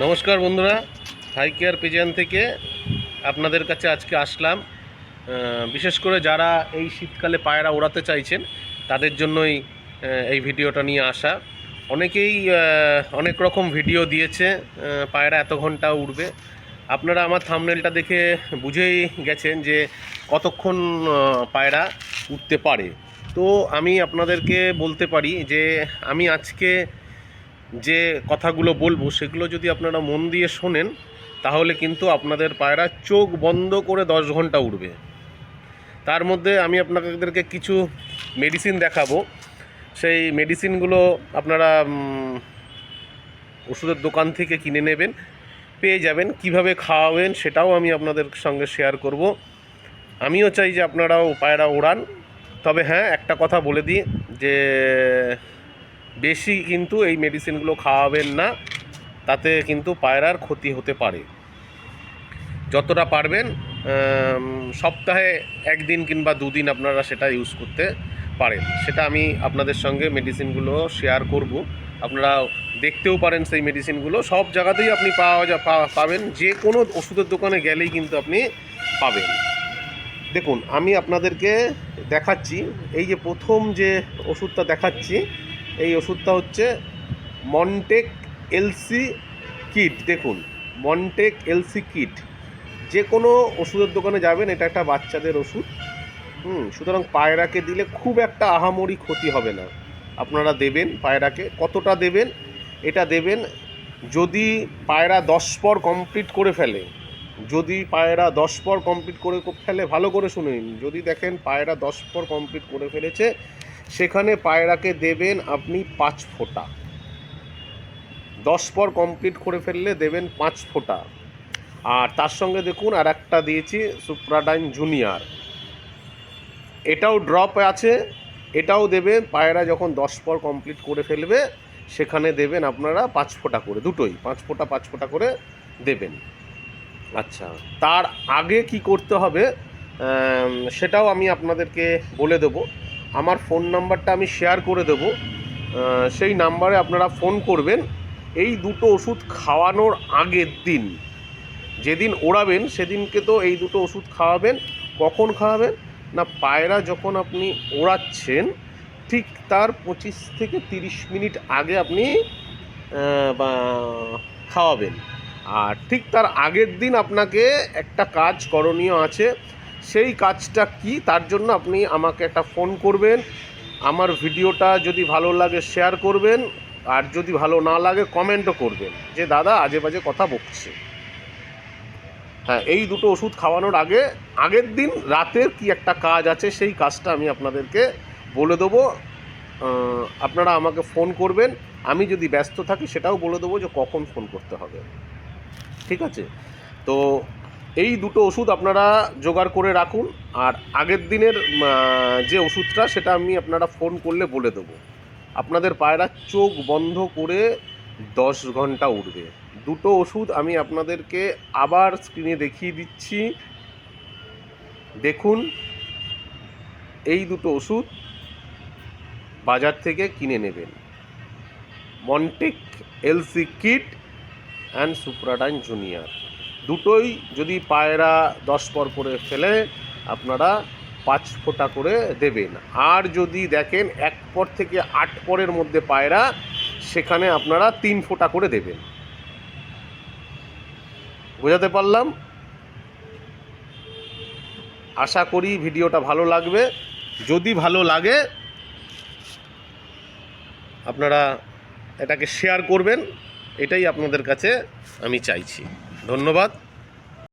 নমস্কার বন্ধুরা, high care pigeon থেকে আপনাদের কাছে আজকে আসলাম। বিশেষ করে যারা এই শীতকালে পায়রা ওড়াতে চাইছেন তাদের জন্যই এই ভিডিওটা নিয়ে আসা। অনেকেই অনেক রকম ভিডিও দিয়েছে, পায়রা এত ঘন্টা উড়বে। আপনারা আমার থাম্বনেলটা দেখে বুঝেই গেছেন যে কতক্ষণ পায়রা উঠতে পারে। তো আমি আপনাদেরকে বলতে পারি যে আমি আজকে যে কথাগুলো বলবো সেগুলো যদি আপনারা মন দিয়ে শোনেন তাহলে কিন্তু আপনাদের পায়রা চোখ বন্ধ করে 10 ঘন্টা উঠবে। তার মধ্যে আমি আপনাদেরকে কিছু মেডিসিন দেখাবো। সেই মেডিসিনগুলো আপনারা ওষুধের দোকান থেকে কিনে নেবেন, পেয়ে যাবেন। কিভাবে খাওয়াবেন সেটাও আমি আপনাদের সঙ্গে শেয়ার করব। আমিও চাই যে আপনারাও পায়রা ওড়ান। তবে হ্যাঁ, একটা কথা বলে দিই যে বেশি কিন্তু এই মেডিসিনগুলো খাওয়াবেন না, তাতে কিন্তু পায়রার ক্ষতি হতে পারে। যতটা পারবেন সপ্তাহে একদিন কিংবা দুদিন আপনারা সেটা ইউজ করতে পারেন। সেটা আমি আপনাদের সঙ্গে মেডিসিনগুলো শেয়ার করব। আপনারা দেখতেও পারেন সেই মেডিসিনগুলো সব জায়গাতেই আপনি পাবেন। যে কোনো ওষুধের দোকানে গেলেই কিন্তু আপনি পাবেন। দেখুন, আমি আপনাদেরকে দেখাচ্ছি। এই যে প্রথম যে ওষুধটা দেখাচ্ছি, এই ওষুধটা হচ্ছে মনটেক এলসি কিট। দেখুন, মনটেক এলসি কিট। যে কোনো ওষুধের দোকানে যাবেন, এটা একটা বাচ্চাদের ওষুধ। সুতরাং পায়রাকে দিলে খুব একটা আহামরি ক্ষতি হবে না। আপনারা দেবেন পায়রাকে। কতটা দেবেন? এটা দেবেন যদি পায়রা 10 পর কমপ্লিট করে ফেলে। যদি পায়রা 10 পর কমপ্লিট করে ফেলে, ভালো করে শুনে নিন, যদি দেখেন পায়রা 10 পর কমপ্লিট করে ফেলেছে, সেখানে পায়রাকে দেবেন আপনি 5 ফোঁটা। 10 পর কমপ্লিট করে ফেললে দেবেন 5 ফোঁটা। আর তার সঙ্গে দেখুন আর একটা দিয়েছি সুপ্রাডাইন জুনিয়র, এটাও ড্রপ আছে। এটাও দেবেন পায়রা যখন 10 পর কমপ্লিট করে ফেলবে, সেখানে দেবেন আপনারা 5 ফোঁটা করে, দুটোই 5 ফোঁটা 5 ফোঁটা করে দেবেন। আচ্ছা, তার আগে কি করতে হবে সেটাও আমি আপনাদেরকে বলে দেবো। আমার ফোন নাম্বারটা আমি শেয়ার করে দেবো, সেই নাম্বারে আপনারা ফোন করবেন। এই দুটো ওষুধ খাওয়ানোর আগের দিন, যেদিন ওড়াবেন সেদিনকে তো এই দুটো ওষুধ খাওয়াবেন। কখন খাওয়াবেন না, পায়রা যখন আপনি ওড়াচ্ছেন ঠিক তার 25 থেকে 30 মিনিট আগে আপনি খাওয়াবেন। আর ঠিক তার আগের দিন আপনাকে একটা কাজ করণীয় আছে। সেই কাজটা কি, তার জন্য আপনি আমাকে একটা ফোন করবেন। আমার ভিডিওটা যদি ভালো লাগে শেয়ার করবেন, আর যদি ভালো না লাগে কমেন্টও করবেন যে দাদা আজে বাজে কথা বকছে। হ্যাঁ, এই দুটো ওষুধ খাওয়ানোর আগের দিন রাতের কি একটা কাজ আছে, সেই কাজটা আমি আপনাদেরকে বলে দেবো। আপনারা আমাকে ফোন করবেন। আমি যদি ব্যস্ত থাকি সেটাও বলে দেবো যে কখন ফোন করতে হবে। ঠিক আছে? তো এই দুটো ওষুধ আপনারা জোগাড় করে রাখুন। আর আগের দিনের যে ওষুধটা, সেটা আমি আপনারা ফোন করলে বলে দেবো। আপনাদের পায়রা চোখ বন্ধ করে 10 ঘন্টা উঠবে। দুটো ওষুধ আমি আপনাদেরকে আবার স্ক্রিনে দেখিয়ে দিচ্ছি। দেখুন, এই দুটো ওষুধ বাজার থেকে কিনে নেবেন। মনটেক এলসি কিট অ্যান্ড সুপ্রাডাইন জুনিয়র, দুটোই যদি পায়রা 10 পর করে ফেলে আপনারা 5 ফোঁটা করে দেবেন। আর যদি দেখেন 1 পর থেকে 8 পরের মধ্যে পায়রা, সেখানে আপনারা 3 ফোঁটা করে দেবেন। বোঝাতে পারলাম? আশা করি ভিডিওটা ভালো লাগবে। যদি ভালো লাগে আপনারা এটাকে শেয়ার করবেন, এটাই আপনাদের কাছে আমি চাইছি। ধন্যবাদ।